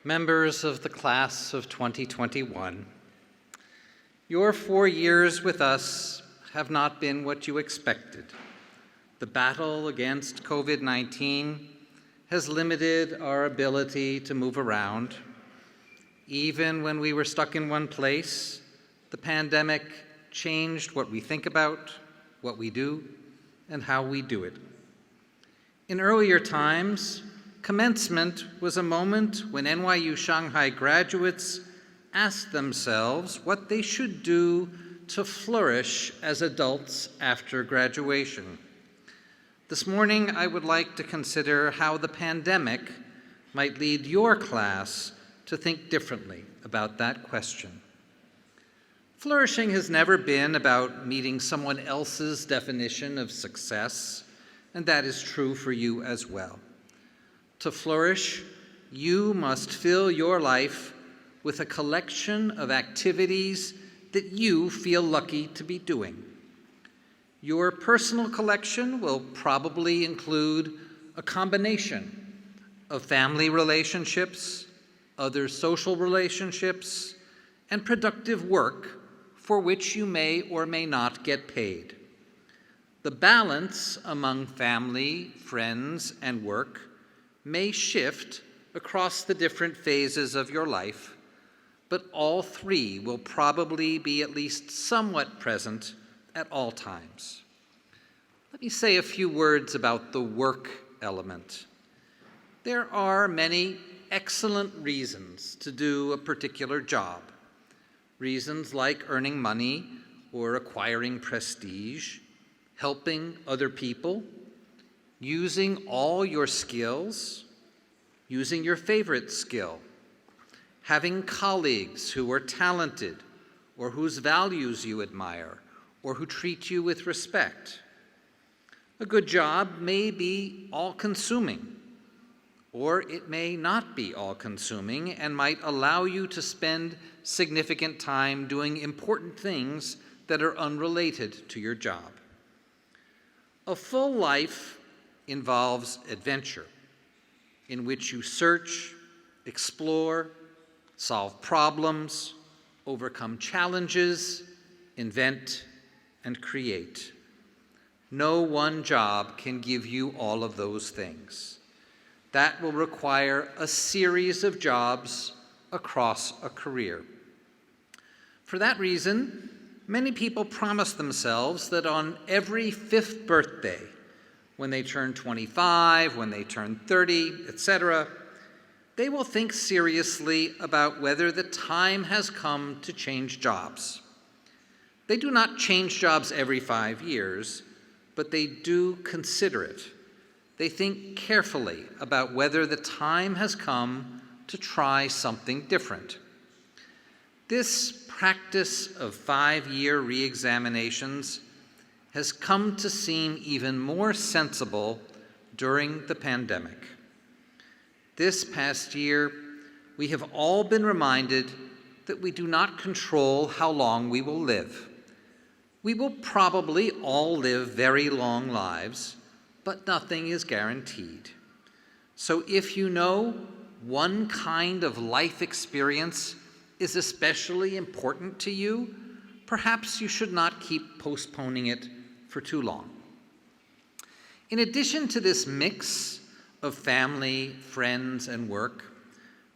members of the class of 2021, your 4 years with us have not been what you expected. The battle against COVID-19 has limited our ability to move around. Even when we were stuck in one place, the pandemic changed what we think about, what we do, and how we do it. In earlier times, Commencement was a moment when NYU Shanghai graduates asked themselves what they should do to flourish as adults after graduation. This morning, I would like to consider how the pandemic might lead your class to think differently about that question. Flourishing has never been about meeting someone else's definition of success, and that is true for you as well. To flourish, you must fill your life with a collection of activities that you feel lucky to be doing. Your personal collection will probably include a combination of family relationships, other social relationships, and productive work for which you may or may not get paid. The balance among family, friends, and work may shift across the different phases of your life, but all three will probably be at least somewhat present at all times. Let me say a few words about the work element. There are many excellent reasons to do a particular job. Reasons like earning money or acquiring prestige, helping other people, using all your skills, using your favorite skill, having colleagues who are talented or whose values you admire or who treat you with respect. A good job may be all-consuming, or it may not be all-consuming and might allow you to spend significant time doing important things that are unrelated to your job. A full life involves adventure, in which you search, explore, solve problems, overcome challenges, invent, and create. No one job can give you all of those things. That will require a series of jobs across a career. For that reason, many people promise themselves that on every 5th birthday, when they turn 25, when they turn 30, etc., they will think seriously about whether the time has come to change jobs. They do not change jobs every 5 years, but they do consider it. They think carefully about whether the time has come to try something different. This practice of 5-year re-examinations has come to seem even more sensible during the pandemic. This past year, we have all been reminded that we do not control how long we will live. We will probably all live very long lives, but nothing is guaranteed. So if you know one kind of life experience is especially important to you, perhaps you should not keep postponing it for too long. In addition to this mix of family, friends, and work,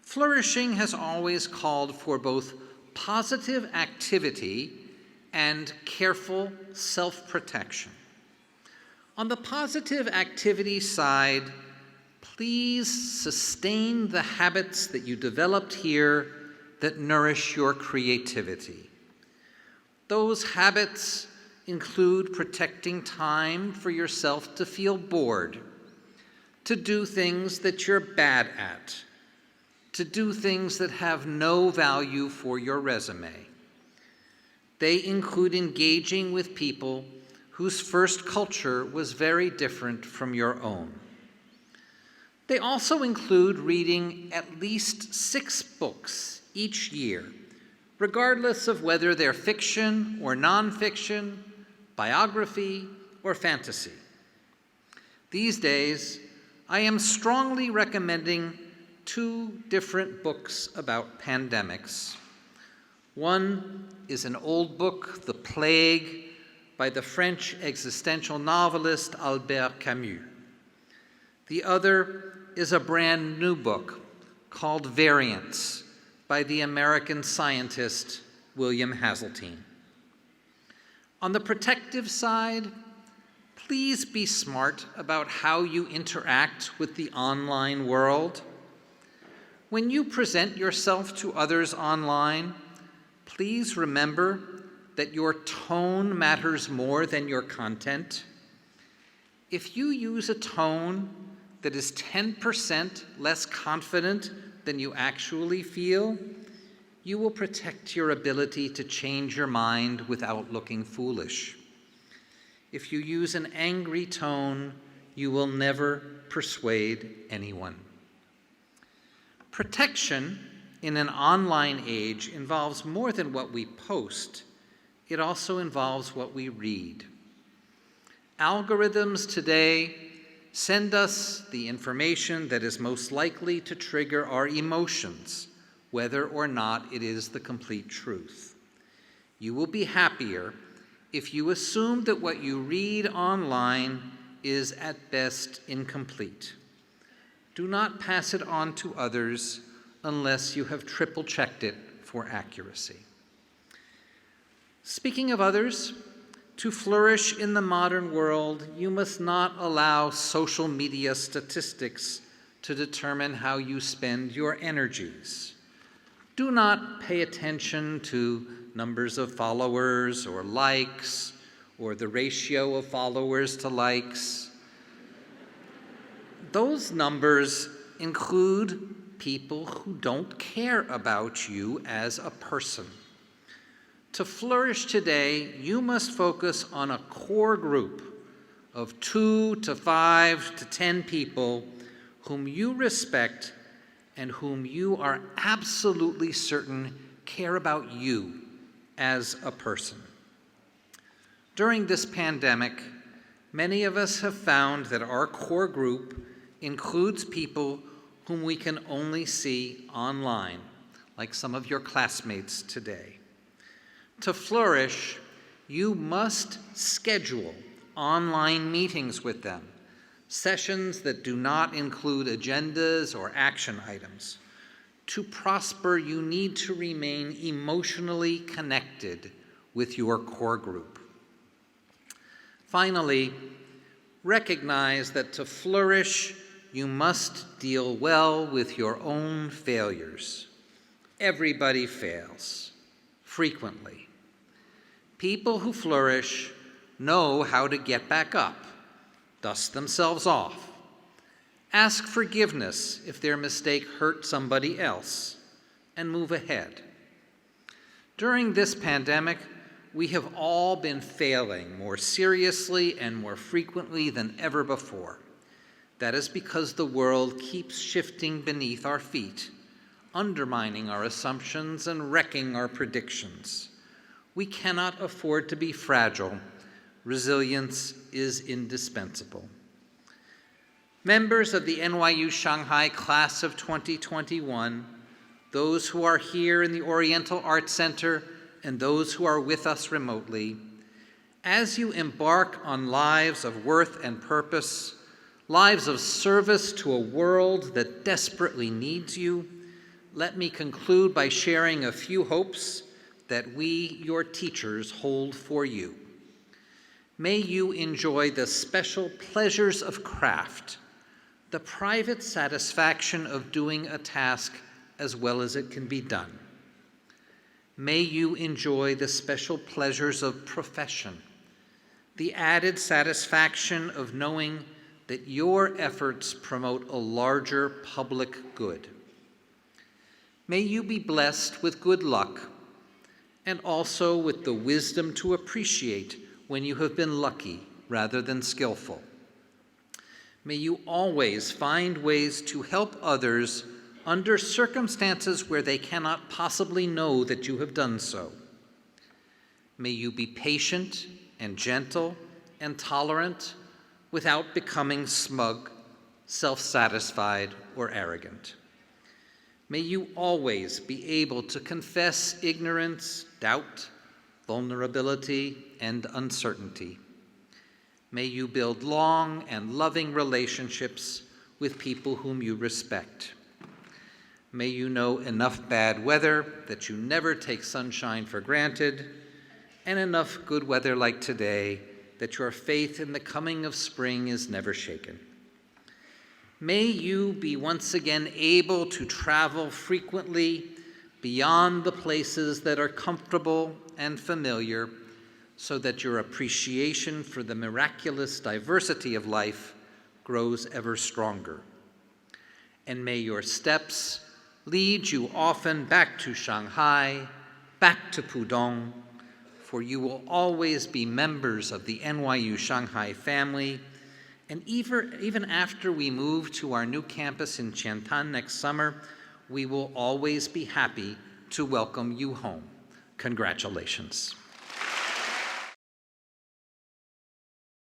flourishing has always called for both positive activity and careful self-protection. On the positive activity side, please sustain the habits that you developed here that nourish your creativity. Those habits include protecting time for yourself to feel bored, to do things that you're bad at, to do things that have no value for your resume. They include engaging with people whose first culture was very different from your own. They also include reading at least 6 books each year, regardless of whether they're fiction or nonfiction, biography or fantasy. These days, I am strongly recommending two different books about pandemics. One is an old book, The Plague, by the French existential novelist Albert Camus. The other is a brand new book called Variants by the American scientist William Haseltine. On the protective side, please be smart about how you interact with the online world. When you present yourself to others online, please remember that your tone matters more than your content. If you use a tone that is 10% less confident than you actually feel, you will protect your ability to change your mind without looking foolish. If you use an angry tone, you will never persuade anyone. Protection in an online age involves more than what we post. It also involves what we read. Algorithms today send us the information that is most likely to trigger our emotions, whether or not it is the complete truth. You will be happier if you assume that what you read online is at best incomplete. Do not pass it on to others unless you have triple-checked it for accuracy. Speaking of others, to flourish in the modern world, you must not allow social media statistics to determine how you spend your energies. Do not pay attention to numbers of followers or likes or the ratio of followers to likes. Those numbers include people who don't care about you as a person. To flourish today, you must focus on a core group of 2 to 5 to 10 people whom you respect and whom you are absolutely certain care about you as a person. During this pandemic, many of us have found that our core group includes people whom we can only see online, like some of your classmates today. To flourish, you must schedule online meetings with them, sessions that do not include agendas or action items. To prosper, you need to remain emotionally connected with your core group. Finally, recognize that to flourish, you must deal well with your own failures. Everybody fails, frequently. People who flourish know how to get back up, dust themselves off, ask forgiveness if their mistake hurt somebody else, and move ahead. During this pandemic, we have all been failing more seriously and more frequently than ever before. That is because the world keeps shifting beneath our feet, undermining our assumptions and wrecking our predictions. We cannot afford to be fragile. Resilience is indispensable. Members of the NYU Shanghai class of 2021, those who are here in the Oriental Arts Center and those who are with us remotely, as you embark on lives of worth and purpose, lives of service to a world that desperately needs you, let me conclude by sharing a few hopes that we, your teachers, hold for you. May you enjoy the special pleasures of craft, the private satisfaction of doing a task as well as it can be done. May you enjoy the special pleasures of profession, the added satisfaction of knowing that your efforts promote a larger public good. May you be blessed with good luck and also with the wisdom to appreciate when you have been lucky rather than skillful. May you always find ways to help others under circumstances where they cannot possibly know that you have done so. May you be patient and gentle and tolerant without becoming smug, self-satisfied, or arrogant. May you always be able to confess ignorance, doubt, vulnerability, and uncertainty. May you build long and loving relationships with people whom you respect. May you know enough bad weather that you never take sunshine for granted, and enough good weather like today that your faith in the coming of spring is never shaken. May you be once again able to travel frequently beyond the places that are comfortable and familiar, so that your appreciation for the miraculous diversity of life grows ever stronger. And may your steps lead you often back to Shanghai, back to Pudong, for you will always be members of the NYU Shanghai family, and even after we move to our new campus in Qiantan next summer, we will always be happy to welcome you home. Congratulations.